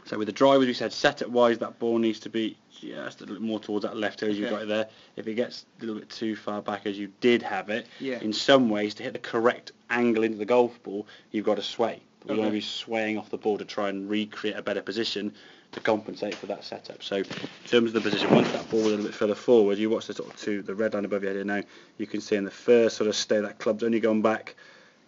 So with the driver, as we said, setup wise, that ball needs to be just a little more towards that left toe as you've got it there. If it gets a little bit too far back as you did have it, in some ways, to hit the correct angle into the golf ball, you've got to sway. We want to be swaying off the ball to try and recreate a better position to compensate for that setup. So in terms of the position, once that ball is a little bit further forward, you watch the sort of the red line above your head here now, you can see in the first sort of stay that club's only gone back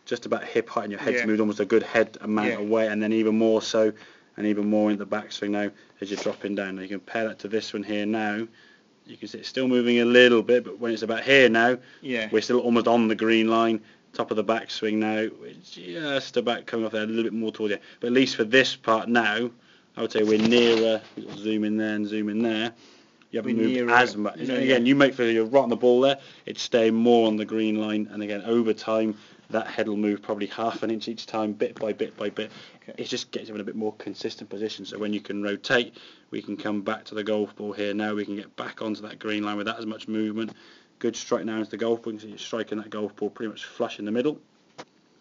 just about hip height and your head's moved almost a good head amount away, and then even more so and even more into the backswing now as you're dropping down. Now you compare that to this one here now, you can see it's still moving a little bit, but when it's about here now, we're still almost on the green line, top of the backswing now, it's just about coming off there a little bit more towards it. But at least for this part now, I would say we're nearer, zoom in there and zoom in there, you haven't moved as much. And again, you make sure you're right on the ball there, it's staying more on the green line, and again, over time, that head will move probably half an inch each time, bit by bit by bit. It just gets you in a bit more consistent position. So when you can rotate, we can come back to the golf ball here now. We can get back onto that green line without as much movement. Good strike now into the golf ball. You can see you're striking that golf ball pretty much flush in the middle.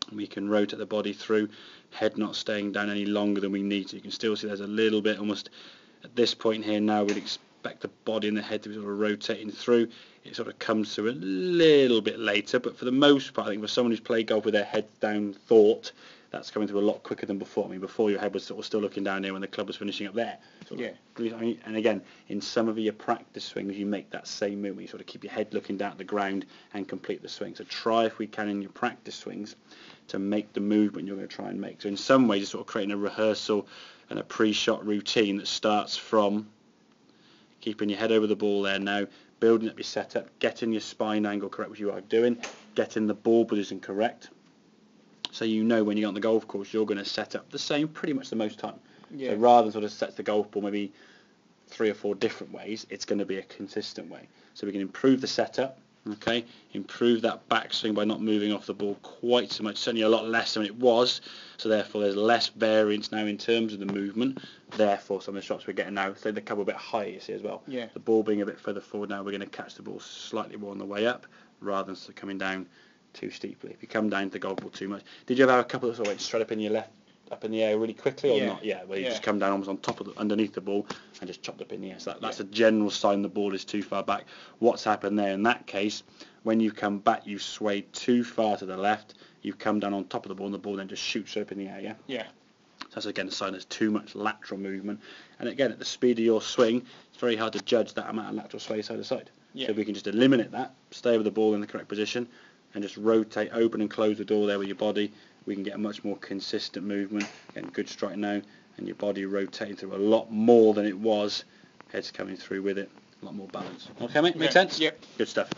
And we can rotate the body through, head not staying down any longer than we need. So you can still see there's a little bit almost at this point here now. We'd expect the body and the head to be sort of rotating through. It sort of comes through a little bit later, but for the most part, I think for someone who's played golf with their head down thought, that's coming through a lot quicker than before. I mean, before your head was sort of still looking down here when the club was finishing up there. And again, in some of your practice swings, you make that same movement. You sort of keep your head looking down at the ground and complete the swing. So try, if we can, in your practice swings, to make the movement you're going to try and make. So in some ways, you're sort of creating a rehearsal and a pre-shot routine that starts from keeping your head over the ball there now, building up your setup, getting your spine angle correct, which you are doing, getting the ball position correct. So you know when you get on the golf course, you're going to set up the same pretty much the most time. So rather than sort of set the golf ball maybe 3 or 4 different ways, it's going to be a consistent way. So we can improve the setup, improve that backswing by not moving off the ball quite so much, certainly a lot less than it was, so therefore there's less variance now in terms of the movement. Therefore some of the shots we're getting now, say the club a bit higher, you see, as well. The ball being a bit further forward now, we're going to catch the ball slightly more on the way up rather than coming down too steeply. If you come down to the golf ball too much, did you ever have a couple that sort of went straight up in your left, up in the air really quickly, or not? Where you just come down almost on top of underneath the ball and just chopped up in the air. So that's a general sign the ball is too far back. What's happened there in that case? When you come back, you've swayed too far to the left. You've come down on top of the ball, and the ball then just shoots up in the air. So that's again a sign there's too much lateral movement. And again, at the speed of your swing, it's very hard to judge that amount of lateral sway side to side. So if we can just eliminate that, stay with the ball in the correct position, and just rotate, open and close the door there with your body, we can get a much more consistent movement. Again, good strike now, and your body rotating through a lot more than it was. Head's coming through with it, a lot more balance. Okay, mate, make sense? Yep. Good stuff.